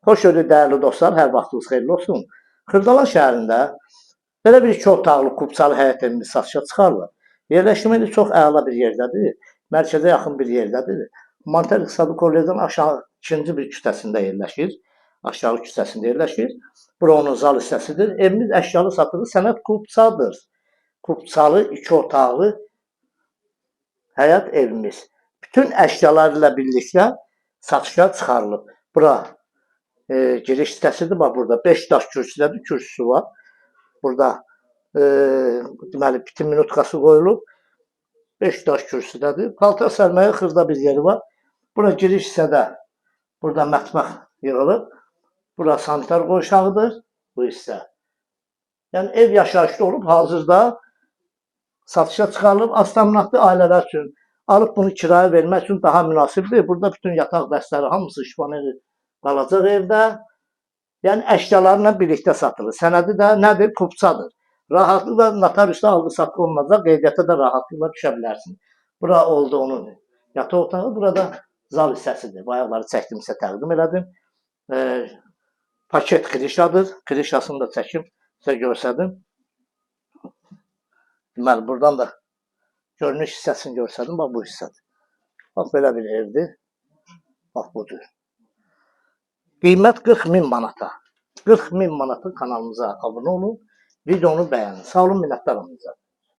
Xoş gördük dəyərli dostlar, hər vaxtınız xeyirli olsun. Xırdalan şəhərində belə bir 2 otaqlı kubçalı həyət evimiz satışa çıxarılır. Yerləşimi də çox əla bir yerdədir. Mərkəzə yaxın bir yerdədir. Humanitar İqtisadi Kollecdən aşağı ikinci bir küçəsində yerləşir. Aşağı küçəsində yerləşir. Bura onun zal hissəsidir. Evimiz əşyalı satılır. Sənəd kubçadır. Kubçalı 2 otaqlı həyət evimiz. Bütün əşyalarla birlikdə satışa çıxarılıb. Bura giriş hissəsidir. Bax burada 5 daş kürsüdədir. Kürsüsü var. Burada deməli bitim minutkası qoyulub. 5 daş kürsüdədir. Paltar sərməyə xırda bir yeri var. Bura giriş hissədə burada mətbəx yığılıb. Bura sanitar qoşağıdır bu hissə. Yəni ev yaşayışlı olub, hazırda satışa çıxarılıb. Aztəminatlı ailələr üçün alıb bunu kirayə vermək üçün daha münasibdir. Burada bütün yataq bəstləri hamısı şifaneli qalacaq evdə. Yəni əşyalarla birlikdə satılır. Sənədi də nədir? Kubçadır. Rahatlıqla notariusda alqı-satqı olunacaq. Qeydiyyata da rahatlıqla düşə bilərsin. Bura oldu onun yataq otağı. Burada zal hissəsidir. Bayaqları çəkdimsə təqdim elədim. Paket krişadır. Krişasını da çəkim sizə göstərdim. Deməli, buradan da görünüş hissəsini göstərdim. Bax bu hissədir. Bax belə bir evdir. Bax budur. Qiymət 40.000 manata. 40.000 manata kanalımıza abunə olun. Videonu bəyənin. Sağ olun, minnətdarım sizə.